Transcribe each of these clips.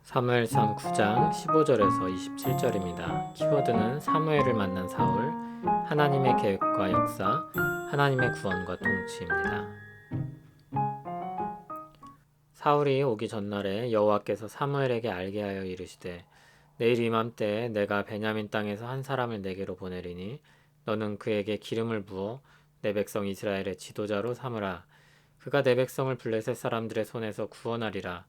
사무엘상 9장 15절에서 27절입니다. 키워드는 사무엘을 만난 사울, 하나님의 계획과 역사, 하나님의 구원과 통치입니다. 사울이 오기 전날에 여호와께서 사무엘에게 알게 하여 이르시되 내일 이맘때에 내가 베냐민 땅에서 한 사람을 내게로 보내리니 너는 그에게 기름을 부어 내 백성 이스라엘의 지도자로 삼으라. 그가 내 백성을 블레셋 사람들의 손에서 구원하리라.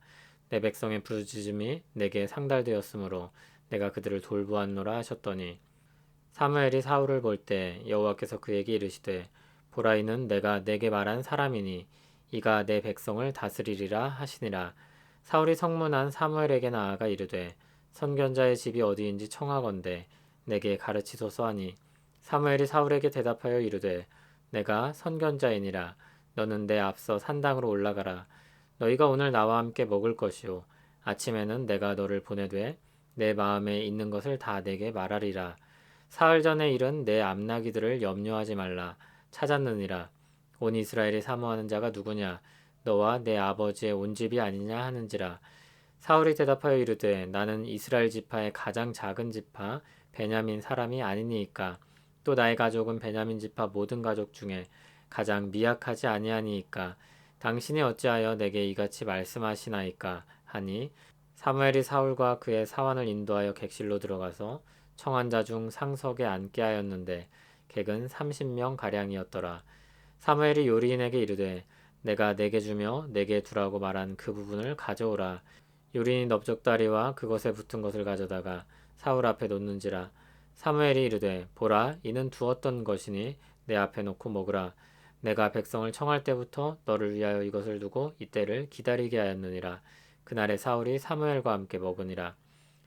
내 백성의 부르짖음이 내게 상달되었으므로 내가 그들을 돌보았노라 하셨더니 사무엘이 사울을 볼 때 여호와께서 그에게 이르시되 보라 이는 내가 내게 말한 사람이니 이가 내 백성을 다스리리라 하시니라. 사울이 성문한 사무엘에게 나아가 이르되 선견자의 집이 어디인지 청하건대 내게 가르치소서 하니 사무엘이 사울에게 대답하여 이르되 내가 선견자이니라. 너는 내 앞서 산당으로 올라가라. 너희가 오늘 나와 함께 먹을 것이요 아침에는 내가 너를 보내되 내 마음에 있는 것을 다 내게 말하리라. 사흘 전의 일은 내 암나기들을 염려하지 말라. 찾았느니라. 온 이스라엘이 사모하는 자가 누구냐? 너와 내 아버지의 온 집이 아니냐 하는지라. 사울이 대답하여 이르되 나는 이스라엘 지파의 가장 작은 지파 베냐민 사람이 아니니이까. 또 나의 가족은 베냐민 지파 모든 가족 중에 가장 미약하지 아니하니이까. 당신이 어찌하여 내게 이같이 말씀하시나이까 하니 사무엘이 사울과 그의 사환을 인도하여 객실로 들어가서 청한 자 중 상석에 앉게 하였는데 객은 30명 가량이었더라. 사무엘이 요리인에게 이르되 내가 내게 주며 내게 두라고 말한 그 부분을 가져오라. 요리인이 넓적다리와 그것에 붙은 것을 가져다가 사울 앞에 놓는지라. 사무엘이 이르되 보라 이는 두었던 것이니 내 앞에 놓고 먹으라. 내가 백성을 청할 때부터 너를 위하여 이것을 두고 이때를 기다리게 하였느니라. 그날에 사울이 사무엘과 함께 먹으니라.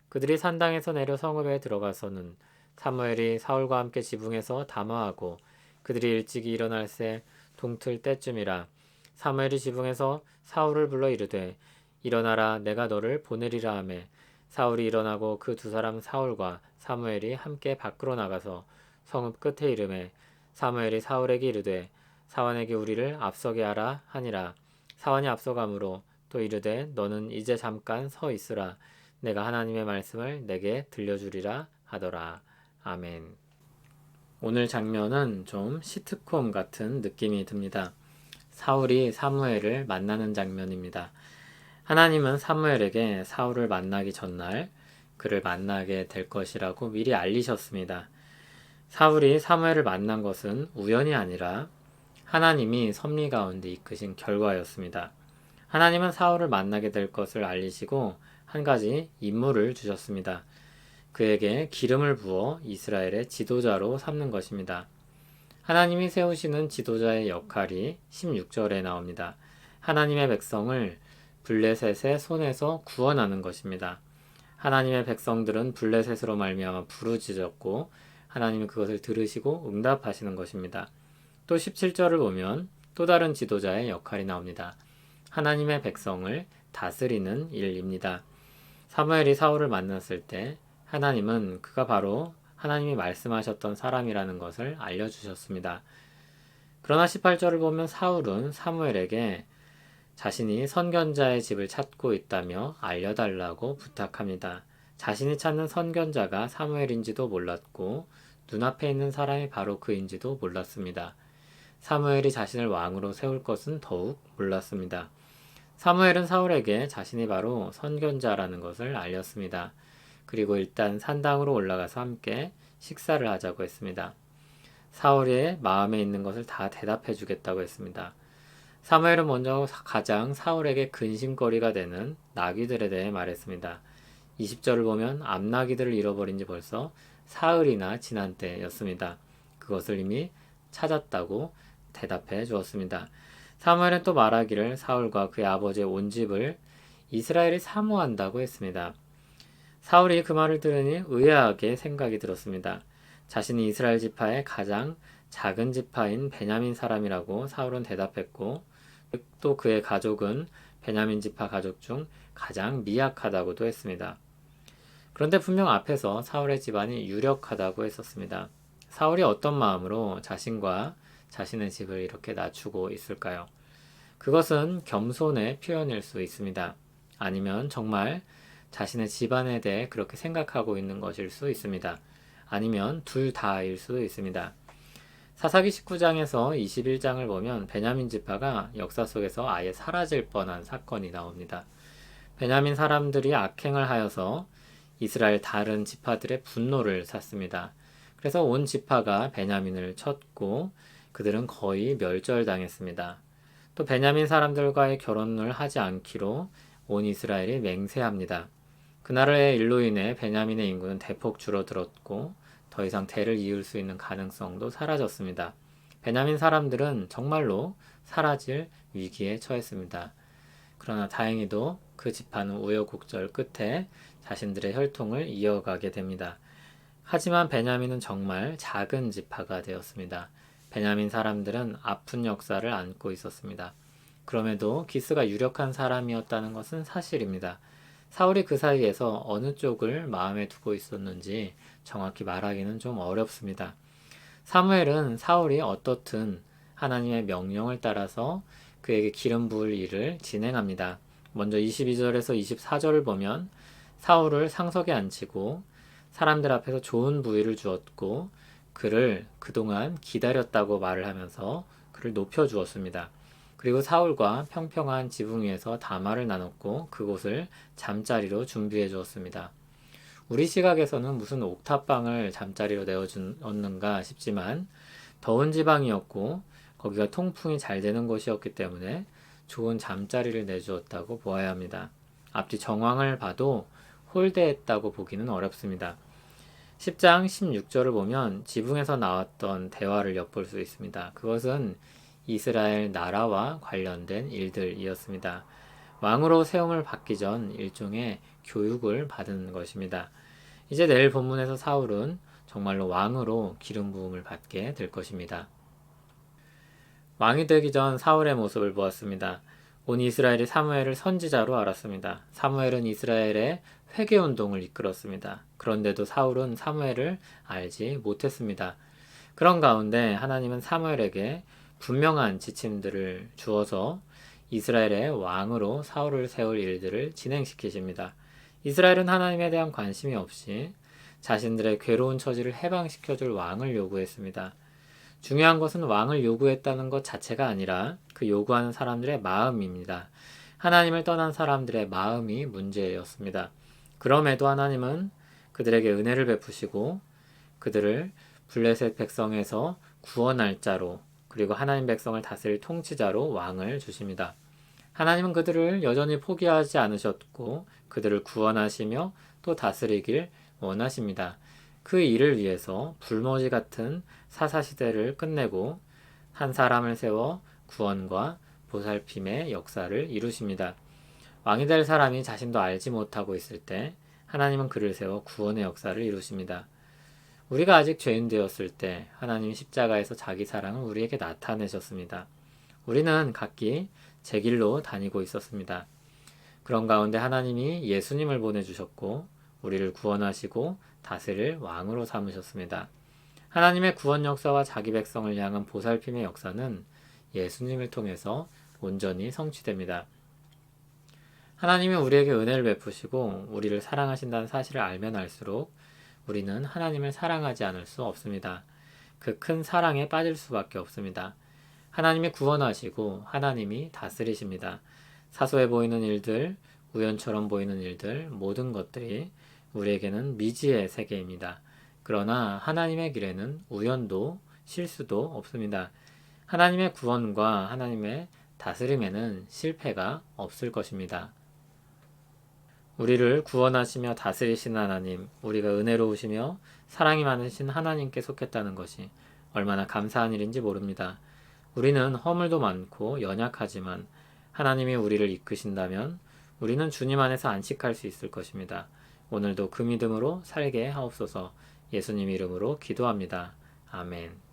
그들이 산당에서 내려 성읍에 들어가서는 사무엘이 사울과 함께 지붕에서 담화하고 그들이 일찍이 일어날새 동틀 때쯤이라. 사무엘이 지붕에서 사울을 불러 이르되 일어나라 내가 너를 보내리라 하매 사울이 일어나고 그 두 사람 사울과 사무엘이 함께 밖으로 나가서 성읍 끝에 이르매 사무엘이 사울에게 이르되 사환에게 우리를 앞서게 하라 하니라. 사환이 앞서가므로 또 이르되 너는 이제 잠깐 서 있으라. 내가 하나님의 말씀을 내게 들려주리라 하더라. 아멘. 오늘 장면은 좀 시트콤 같은 느낌이 듭니다. 사울이 사무엘을 만나는 장면입니다. 하나님은 사무엘에게 사울을 만나기 전날 그를 만나게 될 것이라고 미리 알리셨습니다. 사울이 사무엘을 만난 것은 우연이 아니라 하나님이 섭리 가운데 이끄신 결과였습니다. 하나님은 사울을 만나게 될 것을 알리시고 한 가지 임무를 주셨습니다. 그에게 기름을 부어 이스라엘의 지도자로 삼는 것입니다. 하나님이 세우시는 지도자의 역할이 16절에 나옵니다. 하나님의 백성을 블레셋의 손에서 구원하는 것입니다. 하나님의 백성들은 블레셋으로 말미암아 부르짖었고 하나님은 그것을 들으시고 응답하시는 것입니다. 또 17절을 보면 또 다른 지도자의 역할이 나옵니다. 하나님의 백성을 다스리는 일입니다. 사무엘이 사울을 만났을 때 하나님은 그가 바로 하나님이 말씀하셨던 사람이라는 것을 알려주셨습니다. 그러나 18절을 보면 사울은 사무엘에게 자신이 선견자의 집을 찾고 있다며 알려달라고 부탁합니다. 자신이 찾는 선견자가 사무엘인지도 몰랐고 눈앞에 있는 사람이 바로 그인지도 몰랐습니다. 사무엘이 자신을 왕으로 세울 것은 더욱 몰랐습니다. 사무엘은 사울에게 자신이 바로 선견자라는 것을 알렸습니다. 그리고 일단 산당으로 올라가서 함께 식사를 하자고 했습니다. 사울의 마음에 있는 것을 다 대답해 주겠다고 했습니다. 사무엘은 먼저 가장 사울에게 근심거리가 되는 나귀들에 대해 말했습니다. 20절을 보면 암나귀들을 잃어버린 지 벌써 사흘이나 지난 때였습니다. 그것을 이미 찾았다고 대답해 주었습니다. 사무엘은 또 말하기를 사울과 그의 아버지의 온 집을 이스라엘이 사모한다고 했습니다. 사울이 그 말을 들으니 의아하게 생각이 들었습니다. 자신이 이스라엘 지파의 가장 작은 지파인 베냐민 사람이라고 사울은 대답했고 또 그의 가족은 베냐민 지파 가족 중 가장 미약하다고도 했습니다. 그런데 분명 앞에서 사울의 집안이 유력하다고 했었습니다. 사울이 어떤 마음으로 자신과 자신의 집을 이렇게 낮추고 있을까요? 그것은 겸손의 표현일 수 있습니다. 아니면 정말 자신의 집안에 대해 그렇게 생각하고 있는 것일 수 있습니다. 아니면 둘 다일 수도 있습니다. 사사기 19장에서 21장을 보면 베냐민 지파가 역사 속에서 아예 사라질 뻔한 사건이 나옵니다. 베냐민 사람들이 악행을 하여서 이스라엘 다른 지파들의 분노를 샀습니다. 그래서 온 지파가 베냐민을 쳤고 그들은 거의 멸절당했습니다. 또 베냐민 사람들과의 결혼을 하지 않기로 온 이스라엘이 맹세합니다. 그날의 일로 인해 베냐민의 인구는 대폭 줄어들었고 더 이상 대를 이을 수 있는 가능성도 사라졌습니다. 베냐민 사람들은 정말로 사라질 위기에 처했습니다. 그러나 다행히도 그 지파는 우여곡절 끝에 자신들의 혈통을 이어가게 됩니다. 하지만 베냐민은 정말 작은 지파가 되었습니다. 베냐민 사람들은 아픈 역사를 안고 있었습니다. 그럼에도 기스가 유력한 사람이었다는 것은 사실입니다. 사울이 그 사이에서 어느 쪽을 마음에 두고 있었는지 정확히 말하기는 좀 어렵습니다. 사무엘은 사울이 어떻든 하나님의 명령을 따라서 그에게 기름 부을 일을 진행합니다. 먼저 22절에서 24절을 보면 사울을 상석에 앉히고 사람들 앞에서 좋은 부위를 주었고 그를 그동안 기다렸다고 말을 하면서 그를 높여주었습니다. 그리고 사울과 평평한 지붕 위에서 담화를 나눴고 그곳을 잠자리로 준비해 주었습니다. 우리 시각에서는 무슨 옥탑방을 잠자리로 내어주었는가 싶지만 더운 지방이었고 거기가 통풍이 잘 되는 곳이었기 때문에 좋은 잠자리를 내주었다고 보아야 합니다. 앞뒤 정황을 봐도 홀대했다고 보기는 어렵습니다. 10장 16절을 보면 지붕에서 나왔던 대화를 엿볼 수 있습니다. 그것은 이스라엘 나라와 관련된 일들이었습니다. 왕으로 세움을 받기 전 일종의 교육을 받은 것입니다. 이제 내일 본문에서 사울은 정말로 왕으로 기름 부음을 받게 될 것입니다. 왕이 되기 전 사울의 모습을 보았습니다. 온 이스라엘이 사무엘을 선지자로 알았습니다. 사무엘은 이스라엘의 회개운동을 이끌었습니다. 그런데도 사울은 사무엘을 알지 못했습니다. 그런 가운데 하나님은 사무엘에게 분명한 지침들을 주어서 이스라엘의 왕으로 사울을 세울 일들을 진행시키십니다. 이스라엘은 하나님에 대한 관심이 없이 자신들의 괴로운 처지를 해방시켜줄 왕을 요구했습니다. 중요한 것은 왕을 요구했다는 것 자체가 아니라 그 요구하는 사람들의 마음입니다. 하나님을 떠난 사람들의 마음이 문제였습니다. 그럼에도 하나님은 그들에게 은혜를 베푸시고 그들을 블레셋 백성에서 구원할 자로 그리고 하나님 백성을 다스릴 통치자로 왕을 주십니다. 하나님은 그들을 여전히 포기하지 않으셨고 그들을 구원하시며 또 다스리길 원하십니다. 그 일을 위해서 불모지 같은 사사시대를 끝내고 한 사람을 세워 구원과 보살핌의 역사를 이루십니다. 왕이 될 사람이 자신도 알지 못하고 있을 때 하나님은 그를 세워 구원의 역사를 이루십니다. 우리가 아직 죄인 되었을 때 하나님이 십자가에서 자기 사랑을 우리에게 나타내셨습니다. 우리는 각기 제 길로 다니고 있었습니다. 그런 가운데 하나님이 예수님을 보내주셨고 우리를 구원하시고 다스릴 왕으로 삼으셨습니다. 하나님의 구원 역사와 자기 백성을 향한 보살핌의 역사는 예수님을 통해서 온전히 성취됩니다. 하나님이 우리에게 은혜를 베푸시고 우리를 사랑하신다는 사실을 알면 알수록 우리는 하나님을 사랑하지 않을 수 없습니다. 그 큰 사랑에 빠질 수밖에 없습니다. 하나님이 구원하시고 하나님이 다스리십니다. 사소해 보이는 일들, 우연처럼 보이는 일들, 모든 것들이 우리에게는 미지의 세계입니다. 그러나 하나님의 길에는 우연도 실수도 없습니다. 하나님의 구원과 하나님의 다스림에는 실패가 없을 것입니다. 우리를 구원하시며 다스리신 하나님, 우리가 은혜로우시며 사랑이 많으신 하나님께 속했다는 것이 얼마나 감사한 일인지 모릅니다. 우리는 허물도 많고 연약하지만 하나님이 우리를 이끄신다면 우리는 주님 안에서 안식할 수 있을 것입니다. 오늘도 그 믿음으로 살게 하옵소서. 예수님 이름으로 기도합니다. 아멘.